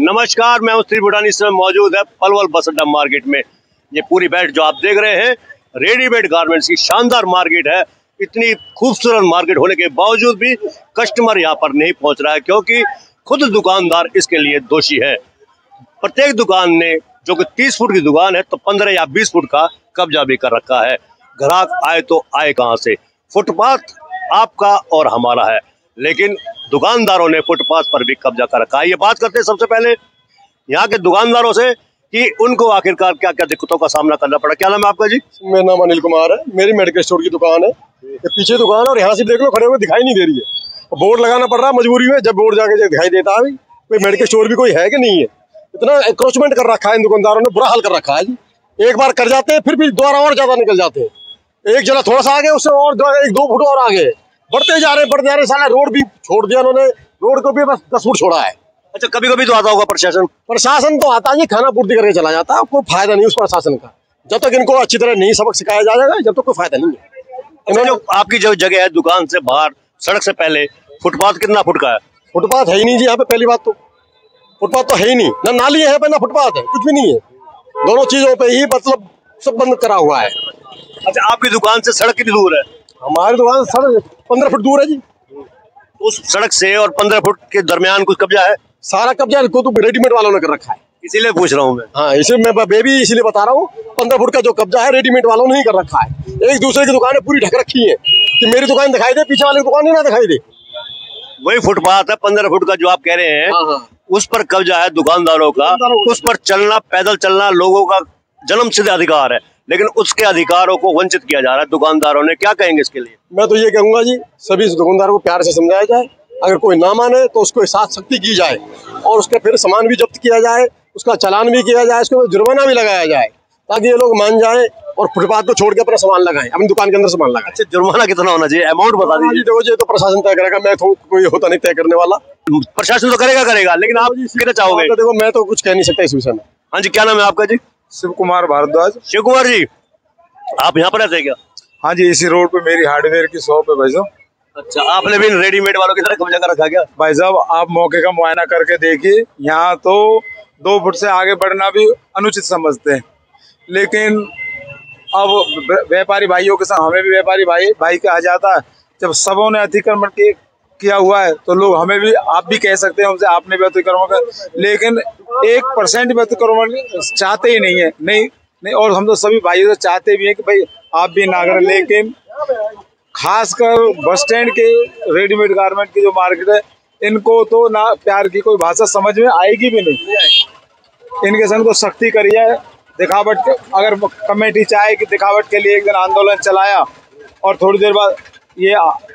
नमस्कार, मैं हूं श्री बुढ़ानी। इस समय मौजूद है पलवल बस अड्डा मार्केट में। ये पूरी बेल्ट जो आप देख रहे हैं रेडीमेड गारमेंट्स की शानदार मार्केट है। इतनी खूबसूरत मार्केट होने के बावजूद भी कस्टमर यहाँ पर नहीं पहुंच रहा है, क्योंकि खुद दुकानदार इसके लिए दोषी है। प्रत्येक दुकान ने जो कि 30 फुट की दुकान है तो 15 या 20 फुट का कब्जा भी कर रखा है। ग्राहक आए तो आए कहाँ से? फुटपाथ आपका और हमारा है, लेकिन दुकानदारों ने फुटपाथ पर भी कब्जा कर रखा है। ये बात करते हैं सबसे पहले यहाँ के दुकानदारों से कि उनको आखिरकार क्या क्या दिक्कतों का सामना करना पड़ा। क्या नाम है आपका जी? मेरा नाम अनिल कुमार है। मेरी मेडिकल स्टोर की दुकान है। ये पीछे दुकान है और यहाँ से देख लो खड़े हुए दिखाई नहीं दे रही है। बोर्ड लगाना पड़ रहा है मजबूरी में, जब बोर्ड जाके दिखाई देता है कोई मेडिकल स्टोर भी कोई है कि नहीं है। इतना एंक्रोचमेंट कर रखा है इन दुकानदारों ने, बुरा हाल कर रखा है जी। एक बार कर जाते हैं फिर भी दोबारा और ज्यादा निकल जाते हैं। एक जरा थोड़ा सा आगे उससे और 1-2 फुट और आगे बढ़ते जा रहे साला रोड भी छोड़ दिया उन्होंने। रोड को भी बस 10 फुट छोड़ा है। अच्छा, कभी कभी तो आता होगा प्रशासन तो आता है, खाना पूर्ति करके चला जाता है। कोई फायदा नहीं उस प्रशासन का। जब तक इनको अच्छी तरह नहीं सबक सिखाया जाएगा जब तक कोई फायदा नहीं है। अच्छा, जो आपकी जो जगह है दुकान से बाहर सड़क से पहले फुटपाथ कितना फुट का है? फुटपाथ है ही नहीं जी यहाँ पे। पहली बात तो फुटपाथ तो है ही नहीं, ना नाली है पे ना फुटपाथ है, कुछ भी नहीं है। दोनों चीजों पे ही मतलब सब बंद करा हुआ है। अच्छा, आपकी दुकान से सड़क कितनी दूर है? हमारी दुकान सड़क 15 फुट दूर है जी। उस सड़क से और 15 फुट के दरमियान कुछ कब्जा है? सारा कब्जा इनको तो रेडीमेड वालों ने कर रखा है। इसीलिए पूछ रहा हूँ मैं। हाँ, इसीलिए मैं बेबी इसीलिए बता रहा हूँ। 15 फुट का जो कब्जा है रेडीमेड वालों ने ही कर रखा है। एक दूसरे की दुकानें पूरी ढक रखी है कि मेरी दुकान दिखाई दे, पीछे वाले की दुकान ही ना दिखाई दे। वही फुटपाथ है 15 फुट का जो आप कह रहे हैं। हाँ। उस पर कब्जा है दुकानदारों का। उस पर चलना, पैदल चलना लोगों का जन्मसिद्ध अधिकार है, लेकिन उसके अधिकारों को वंचित किया जा रहा है दुकानदारों ने। क्या कहेंगे इसके लिए? मैं तो ये कहूंगा जी, सभी दुकानदारों को प्यार से समझाया जाए। अगर कोई ना माने तो उसको साथ सख्ती की जाए और उसके फिर सामान भी जब्त किया जाए, उसका चालान भी किया जाए, उसको जुर्माना भी लगाया जाए, ताकि ये लोग मान जाए और फुटपाथ को छोड़ के अपना सामान लगाएं, अपनी दुकान के अंदर सामान लगाएं। अच्छा, जुर्माना कितना होना चाहिए? अमाउंट बता दीजिए। देखो जी, तो प्रशासन तय करेगा। मैं तो कोई होता नहीं तय करने वाला। प्रशासन तो करेगा, लेकिन आप कहना चाहोगे? तो देखो, मैं तो कुछ कह नहीं सकता इस विषय में। हाँ जी, क्या नाम है आपका जी? शिव कुमार भारद्वाज। शिव कुमार जी, आप यहाँ पर रहते हैं क्या? हाँ जी, इसी रोड पे मेरी हार्डवेयर की शॉप है भाई साहब। अच्छा, आपने भी रेडीमेड वालों की तरह कब्जा कर रखा क्या? भाई साहब, आप मौके का मुआयना करके देखिए, यहाँ तो 2 फुट से आगे बढ़ना भी अनुचित समझते हैं, लेकिन अब व्यापारी भाइयों के साथ हमें भी व्यापारी भाई कहा जाता है। जब सबों ने अतिक्रमण किया हुआ है तो लोग हमें भी, आप भी कह सकते हैं हमसे, आपने भी अतिक्रमण का, लेकिन 1% भी अतिक्रमण चाहते ही नहीं है। नहीं, और हम तो सभी भाइयों से चाहते भी हैं कि भाई आप भी ना करें, लेकिन खासकर बस स्टैंड के रेडीमेड गारमेंट की जो मार्केट है, इनको तो ना प्यार की कोई भाषा समझ में आएगी भी नहीं। इनके संग तो सख्ती करी है, दिखावट के। अगर कमेटी चाहे कि दिखावट के लिए एक दिन आंदोलन चलाया और थोड़ी देर बाद ये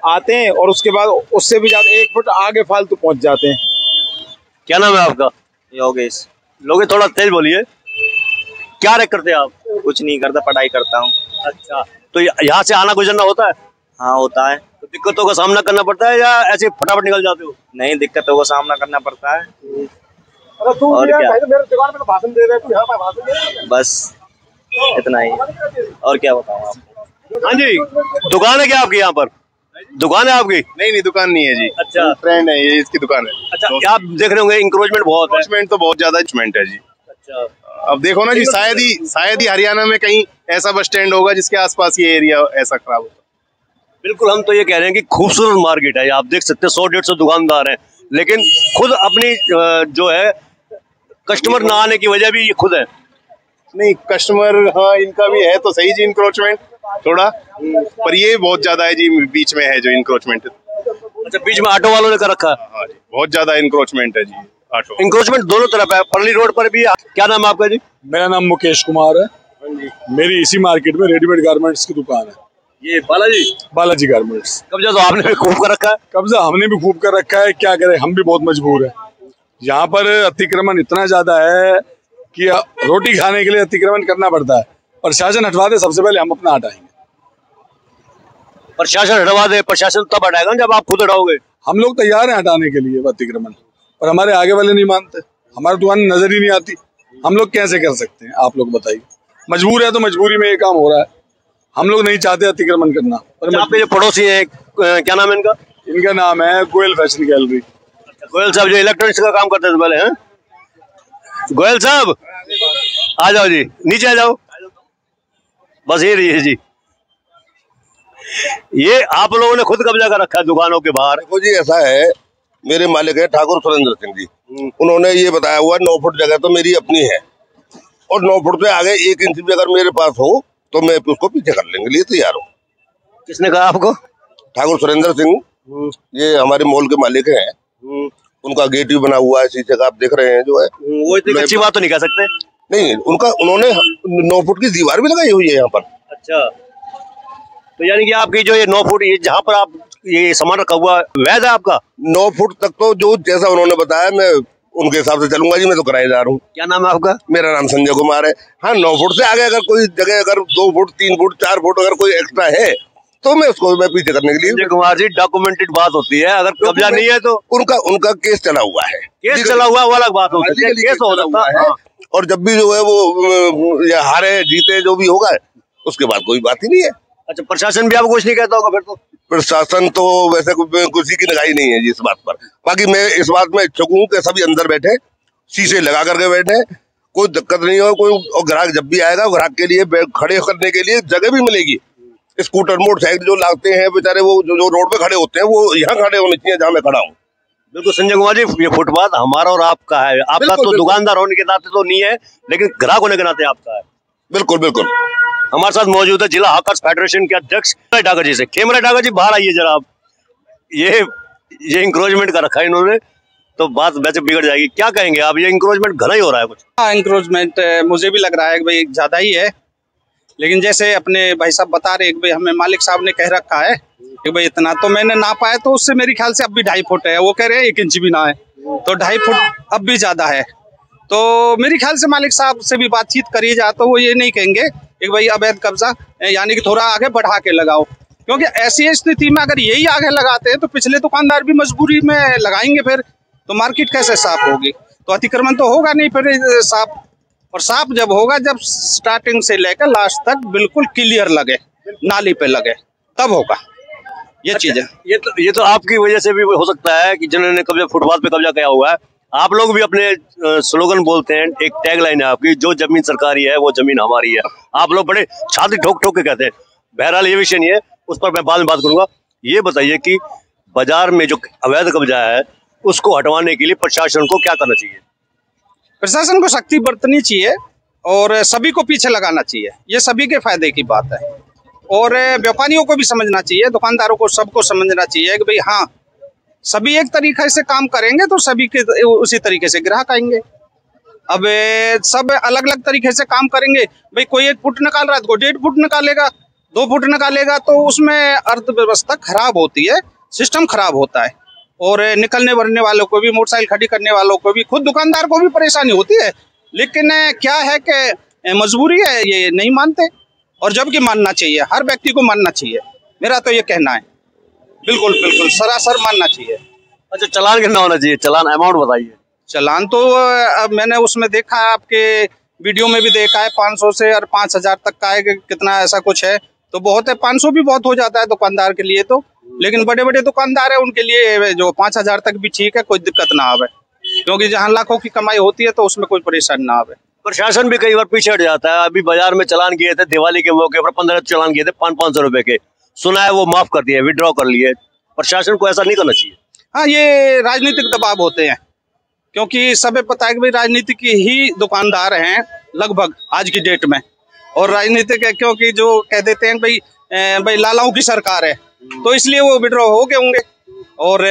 आते हैं और उसके बाद उससे भी ज्यादा 1 फुट आगे फालतू पहुंच जाते हैं। क्या नाम है आपका? योगेश। लोगे थोड़ा तेज बोलिए। क्या करते हैं आप? कुछ नहीं करता, पढ़ाई करता हूँ। अच्छा, तो यहाँ से आना गुजरना होता है? हाँ, होता है। तो दिक्कतों का सामना करना पड़ता है या ऐसे फटाफट निकल जाते हो? नहीं, दिक्कतों का सामना करना पड़ता है। अरे तू और क्या? मेरे दुकान पे तो भाषण दे रहे, तू यहाँ पर भाषण दे रहा है। बस इतना ही, और क्या बताऊँ आपको। हाँ जी, दुकान है क्या आपकी यहाँ पर? दुकान है आपकी? नहीं, दुकान नहीं है जी। अच्छा, फ्रेंड है, ये इसकी दुकान है। अच्छा, आप देख रहे होंगे इंक्रोचमेंट बहुत है। इंक्रोचमेंट तो बहुत ज्यादा इंक्रोचमेंट है जी। अच्छा, अब देखो ना जी, शायद ही हरियाणा में कहीं ऐसा बस स्टैंड होगा जिसके आसपास ये एरिया ऐसा खराब होगा। बिल्कुल, हम तो ये कह रहे हैं कि खूबसूरत मार्केट है। आप देख सकते हैं 100-150 दुकानदार हैं, लेकिन खुद अपनी जो है कस्टमर ना आने की वजह भी ये खुद है। नहीं, कस्टमर हाँ इनका भी है तो सही जी इंक्रोचमेंट थोड़ा, पर ये बहुत ज्यादा है जी, बीच में है जो इंक्रोचमेंट। अच्छा, बीच में ऑटो वालों ने कर रखा है? हाँ जी, बहुत ज्यादा इंक्रोचमेंट है जी। ऑटो इंक्रोचमेंट दोनों तरफ है, परली रोड पर भी है। क्या नाम है आपका जी? मेरा नाम मुकेश कुमार है। मेरी इसी मार्केट में रेडीमेड गारमेंट्स की दुकान है। ये बालाजी गारमेंट्स। कब्जा तो आपने भी खूब कर रखा है? कब्जा हमने भी खूब कर रखा है, क्या करें, हम भी बहुत मजबूर है। यहाँ पर अतिक्रमण इतना ज्यादा है कि रोटी खाने के लिए अतिक्रमण करना पड़ता है। प्रशासन हटवा दे, सबसे पहले हम अपना हटाएंगे। प्रशासन हटवा दे? प्रशासन तब हटाएगा जब आप खुद हटाओगे। हम लोग तैयार हैं हटाने के लिए अतिक्रमण, पर हमारे आगे वाले नहीं मानते। हमारी दुकान नजर ही नहीं आती, हम लोग कैसे कर सकते हैं? आप लोग बताइए। मजबूर है तो मजबूरी में ये काम हो रहा है। हम लोग नहीं चाहते अतिक्रमण करना। पर आपके जो पड़ोसी है, क्या नाम है इनका? इनका नाम है गोयल फैशन गैलरी। गोयल साहब जो इलेक्ट्रॉनिक्स का काम करते थे पहले हैं? गोयल साहब आ जाओ जी, नीचे आ जाओ, बस ये रही है जी। ये आप लोगों ने खुद कब्जा कर रखा है दुकानों के बाहर। देखो जी, ऐसा है, मेरे मालिक है ठाकुर सुरेंद्र सिंह जी, उन्होंने ये बताया हुआ 9 फुट जगह तो मेरी अपनी है, और 9 फुट से आगे 1 इंच भी अगर मेरे पास हो तो मैं उसको पीछे कर लेंगे लिए तैयार हूँ। किसने कहा आपको? ठाकुर सुरेंद्र सिंह, ये हमारे मॉल के मालिक हैं, उनका गेट भी बना हुआ है शीशे का, आप देख रहे हैं जो है। वो इतनी अच्छी बात तो नहीं कह सकते। नहीं, उन्होंने 9 फुट की दीवार भी लगाई हुई है यहाँ पर। अच्छा, तो यानी कि आपकी जो ये 9 फुट ये जहाँ पर आप ये सामान रखा हुआ वैध है आपका? 9 फुट तक तो जो जैसा उन्होंने बताया मैं उनके हिसाब से चलूंगा जी, मैं तो किराएदार हूँ। क्या नाम है आपका? मेरा नाम संजय कुमार है। हाँ, 9 फुट से आगे अगर कोई जगह अगर 2 फुट 3 फुट 4 फुट अगर कोई एक्स्ट्रा है तो मैं उसको मैं पीछे करने के लिए। संजय कुमार जी, डॉक्यूमेंटेड बात होती है, अगर कब्जा नहीं है तो उनका केस चला हुआ है। केस चला हुआ वो अलग बात होती है, केस हो सकता है। और जब भी जो है वो हारे जीते जो भी होगा उसके बाद कोई बात ही नहीं है। अच्छा, प्रशासन भी आपको कुछ नहीं कहता होगा फिर तो? प्रशासन तो वैसे किसी की लगाई नहीं है जी इस बात पर। बाकी मैं इस बात में इच्छुक हूँ कि सभी अंदर बैठे, शीशे लगा करके बैठे, कोई दिक्कत नहीं हो। कोई और ग्राहक जब भी आएगा ग्राहक के लिए खड़े करने के लिए जगह भी मिलेगी। स्कूटर मोटरसाइकिल जो लाते हैं बेचारे, वो जो रोड पे खड़े होते हैं वो यहाँ खड़े होने चाहिए जहाँ मैं खड़ा हूँ। बिल्कुल संजय कुमार जी, ये फुटपाथ हमारा और आपका है। आपका तो दुकानदार होने के नाते तो नहीं है, लेकिन ग्राहक होने के नाते आपका है। बिल्कुल बिल्कुल। हमारे साथ मौजूद है जिला हॉकर्स फेडरेशन के अध्यक्ष डागर जी से। खेमरा डागर जी, बाहर आइए जरा आप। ये इंक्रोचमेंट का रखा है इन्होंने, तो बात वैसे बिगड़ जाएगी। क्या कहेंगे आप, ये इंक्रोचमेंट घना ही हो रहा है कुछ? हाँ, इंक्रोचमेंट मुझे भी लग रहा है कि भाई ज्यादा ही है, लेकिन जैसे अपने भाई साहब बता रहे हैं कि भाई हमें मालिक साहब ने कह रखा है कि भाई इतना, तो मैंने नापा है तो उससे मेरे ख्याल से अब भी 2.5 फुट है। वो कह रहे हैं 1 इंच भी ना है, तो 2.5 फुट अब भी ज्यादा है। तो मेरे ख्याल से मालिक साहब से भी बातचीत करी जाए तो वो ये नहीं कहेंगे कि भाई अवैध कब्जा यानी कि थोड़ा आगे बढ़ा के लगाओ, क्योंकि ऐसी स्थिति में अगर यही आगे लगाते हैं तो पिछले दुकानदार भी मजबूरी में लगाएंगे, फिर तो मार्केट कैसे साफ होगी? तो अतिक्रमण तो होगा नहीं फिर साफ। और साफ जब होगा जब स्टार्टिंग से लेकर लास्ट तक बिल्कुल क्लियर लगे, नाली पे लगे, तब होगा ये चीजें। ये तो आपकी वजह से भी हो सकता है कि जिन्होंने कब्जा फुटपाथ पे कब्जा किया हुआ है। आप लोग भी अपने स्लोगन बोलते हैं, एक टैगलाइन है आपकी, जो जमीन सरकारी है वो जमीन हमारी है। आप लोग बड़े छाती ठोक ठोक के कहते हैं। बहरहाल ये विषय नहीं है, उस पर मैं बाद में बात करूंगा। ये बताइए कि बाजार में जो अवैध कब्जा है उसको हटवाने के लिए प्रशासन को क्या करना चाहिए? प्रशासन को सख्ती बरतनी चाहिए और सभी को पीछे लगाना चाहिए, ये सभी के फायदे की बात है। और व्यापारियों को भी समझना चाहिए, दुकानदारों को, सबको समझना चाहिए कि भाई हाँ, सभी एक तरीके से काम करेंगे तो सभी के उसी तरीके से ग्राहक आएंगे। अब सब अलग अलग तरीके से काम करेंगे, भाई कोई 1 फुट निकाल रहा है तो कोई 1.5 फुट निकालेगा, 2 फुट निकालेगा, तो उसमें अर्थव्यवस्था खराब होती है, सिस्टम खराब होता है। और निकलने भरने वालों को भी, मोटरसाइकिल खड़ी करने वालों को भी, खुद दुकानदार को भी परेशानी होती है। लेकिन क्या है कि मजबूरी है, ये नहीं मानते, और जबकि मानना चाहिए, हर व्यक्ति को मानना चाहिए, मेरा तो ये कहना है। बिल्कुल बिल्कुल सरासर मानना चाहिए। अच्छा, चालान कितना होना चाहिए? चालान अमाउंट बताइए। चालान तो अब मैंने उसमें देखा है, आपके वीडियो में भी देखा है, 500 से और 5000 तक का है, कितना ऐसा कुछ है तो बहुत है। 500 भी बहुत हो जाता है दुकानदार के लिए तो, लेकिन बड़े बड़े दुकानदार है उनके लिए जो 5000 तक भी ठीक है, कोई दिक्कत ना आवे, क्योंकि जहाँ लाखों की कमाई होती है तो उसमें कोई परेशानी ना आवे। प्रशासन भी कई बार पीछे हट जाता है। अभी बाजार में चालान किए थे दिवाली के मौके पर, 15 चालान किए थे 500 रुपए के, सुना है वो माफ कर दिए, विड्रॉ कर लिए। प्रशासन को ऐसा नहीं करना चाहिए। हाँ, ये राजनीतिक दबाव होते हैं, क्योंकि सबे पता है कि भाई राजनीतिक ही दुकानदार हैं लगभग आज की डेट में। और राजनीतिक है क्योंकि जो कह देते हैं भाई लालाओं की सरकार है, तो इसलिए वो विड्रॉ हो गए होंगे, और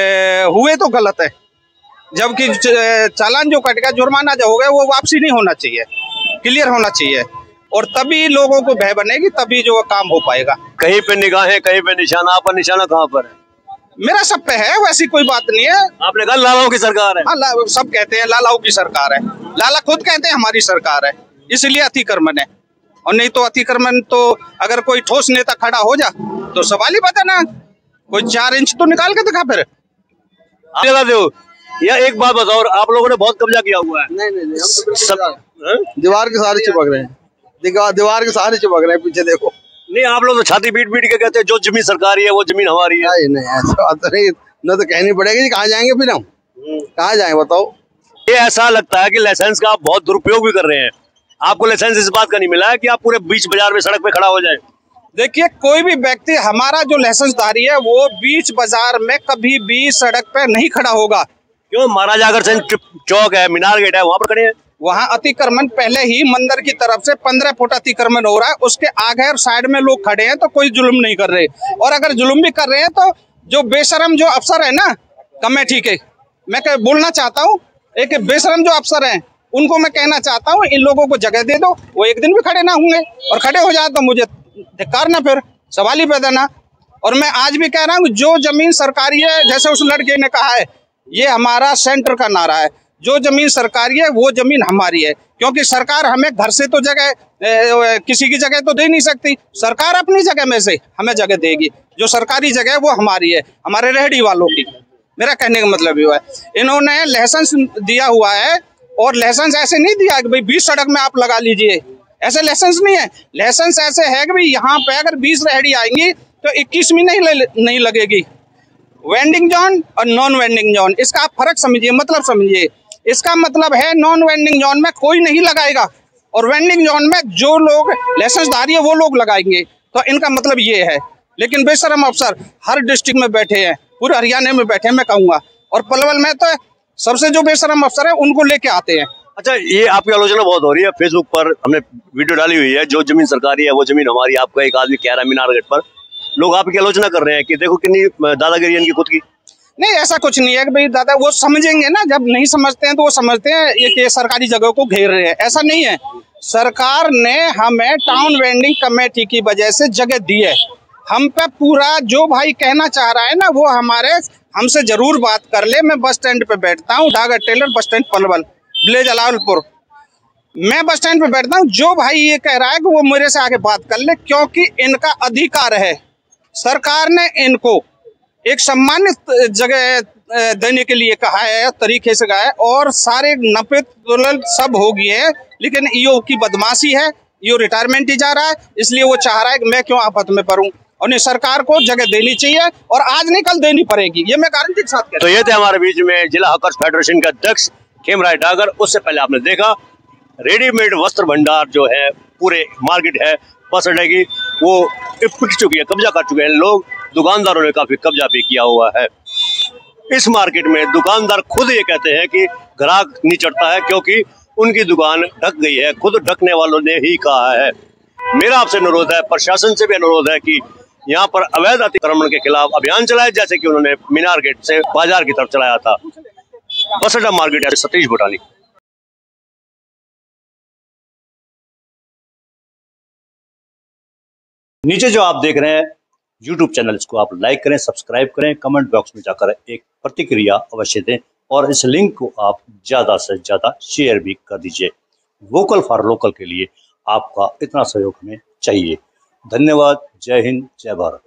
हुए तो गलत है। जबकि चालान जो कट गया, जुर्माना जो हो गया, वो वापसी नहीं होना चाहिए, क्लियर होना चाहिए, और तभी लोगों को भय बनेगी, तभी जो काम हो पाएगा। कहीं पे निगाहें, कहीं पे निशाना, आपका निशाना कहाँ पर है? मेरा सब पे है, वैसी कोई बात नहीं है। आपने कहा लालाओं की सरकार है। हाँ, सब कहते हैं लालाओं की सरकार है, लाला खुद कहते हैं हमारी सरकार है, इसलिए अतिक्रमण है। और नहीं तो अतिक्रमण तो अगर कोई ठोस नेता खड़ा हो जा तो सवाल ही बता ना, कोई 4 इंच तो निकाल के दिखा। फिर दो या एक बात बताओ, आप लोगों ने बहुत कब्जा किया हुआ है। नहीं, हम तो दीवार के सहारे चिपक रहे हैं, दीवार के सहारे चिपक रहे हैं, पीछे देखो। नहीं, आप लोग तो छाती पीट पीट के कहते हैं जो जमीन सरकारी है वो जमीन हमारी है। नहीं, ऐसा बात नहीं, न तो कहनी पड़ेगी। कहाँ जाएंगे फिर हम, कहाँ जाएं बताओ? ये ऐसा लगता है कि लाइसेंस का आप बहुत दुरुपयोग भी कर रहे हैं। आपको लाइसेंस इस बात का नहीं मिला है कि आप पूरे बीच बाजार में सड़क पे खड़ा हो जाए। देखिए, कोई भी व्यक्ति, हमारा जो लाइसेंसधारी है वो बीच बाजार में कभी भी सड़क पे नहीं खड़ा होगा। क्यों? महाराजा अग्रसेन चौक है, मीनार गेट है, वहां पर खड़े हैं। वहाँ अतिक्रमण पहले ही मंदिर की तरफ से 15 फुट अतिक्रमण हो रहा है, उसके आगे और साइड में लोग खड़े हैं, तो कोई जुल्म नहीं कर रहे। और अगर जुल्म भी कर रहे हैं तो जो बेशरम जो अफसर है ना कमेटी के, मैं बोलना चाहता हूँ, एक बेशरम जो अफसर हैं उनको मैं कहना चाहता हूँ, इन लोगों को जगह दे दो। वो एक दिन भी खड़े ना होंगे, और खड़े हो जाए तो मुझे धिक्कार ना, फिर सवाल ही पैदा ना। और मैं आज भी कह रहा हूँ, जो जमीन सरकारी है, जैसे उस लड़के ने कहा है, ये हमारा सेंटर का नारा है, जो जमीन सरकारी है वो जमीन हमारी है। क्योंकि सरकार हमें घर से तो जगह, किसी की जगह तो दे नहीं सकती। सरकार अपनी जगह में से हमें जगह देगी, जो सरकारी जगह है वो हमारी है, हमारे रेहड़ी वालों की। मेरा कहने का मतलब ये है, इन्होंने लाइसेंस दिया हुआ है, और लाइसेंस ऐसे नहीं दिया कि भाई 20 सड़क में आप लगा लीजिए, ऐसे लाइसेंस नहीं है। लाइसेंस ऐसे है कि भाई यहाँ पे अगर 20 रेहड़ी आएंगी तो 21 नहीं लगेगी। वेंडिंग जोन और नॉन वेंडिंग जोन, इसका आप फर्क समझिए, मतलब समझिए। इसका मतलब है नॉन वेंडिंग जोन में कोई नहीं लगाएगा, और वेंडिंग जोन में जो लोग लाइसेंसधारी है वो लोग लगाएंगे। तो इनका मतलब ये है। लेकिन बेशरम अफसर हर डिस्ट्रिक्ट में बैठे हैं, पूरे हरियाणा में बैठे हैं मैं कहूँगा, और पलवल में तो सबसे जो बेशरम अफसर है उनको लेके आते हैं। अच्छा, ये आपकी आलोचना बहुत हो रही है फेसबुक पर, हमने वीडियो डाली हुई है, जो जमीन सरकारी है वो जमीन हमारी। आपका एक आदमी कह रहा है मीनार गेट पर, लोग आपकी आलोचना कर रहे हैं कि देखो कितनी दादागिरी इनकी खुद की। नहीं, ऐसा कुछ नहीं है कि भाई दादा, वो समझेंगे ना, जब नहीं समझते हैं तो वो समझते हैं ये कि सरकारी जगह को घेर रहे हैं। ऐसा नहीं है, सरकार ने हमें टाउन वेंडिंग कमेटी की वजह से जगह दी है। हम पे पूरा जो भाई कहना चाह रहा है ना, वो हमसे जरूर बात कर ले। मैं बस स्टैंड पे बैठता हूँ, Dagar tailor bus stand Palwal, village Alawalpur. मैं बस स्टैंड पे बैठता हूँ, जो भाई ये कह रहा है कि वो मेरे से आके बात कर ले, क्योंकि इनका अधिकार है। सरकार ने इनको एक सम्मानित जगह देने के लिए कहा है, तरीके से कहा है, और सारे नपे तुलल सब हो गए हैं। लेकिन ईओ की बदमाशी है, ईओ रिटायरमेंट ही जा रहा है, इसलिए वो चाह रहा है कि मैं क्यों आफत में पड़ूं। और सरकार को जगह देनी चाहिए, और आज नहीं कल देनी पड़ेगी, ये मैं गारंटी के साथ कहता हूं। तो ये थे हमारे बीच में जिला हकर्स फेडरेशन के अध्यक्ष खेमराज डागर। उससे पहले आपने देखा रेडीमेड वस्त्र भंडार जो है, पूरे मार्केट है बस अड्डे की, वो पिट चुकी है, कब्जा कर चुके हैं लोग। दुकानदारों ने काफी कब्जा भी किया हुआ है इस मार्केट में। दुकानदार खुद ये कहते हैं कि ग्राहक नहीं चढ़ता है क्योंकि उनकी दुकान ढक गई है, खुद ढकने वालों ने ही कहा है। मेरा आपसे अनुरोध है, प्रशासन से भी अनुरोध है कि यहाँ पर अवैध अतिक्रमण के खिलाफ अभियान चलाए, जैसे कि उन्होंने मीनार गेट से बाजार की तरफ चलाया था। बस अड्डा मार्केट है, सतीश भूटानी। नीचे जो आप देख रहे हैं YouTube चैनल, इसको आप लाइक करें, सब्सक्राइब करें, कमेंट बॉक्स में जाकर एक प्रतिक्रिया अवश्य दें, और इस लिंक को आप ज़्यादा से ज़्यादा शेयर भी कर दीजिए। वोकल फॉर लोकल के लिए आपका इतना सहयोग हमें चाहिए। धन्यवाद। जय हिंद, जय भारत।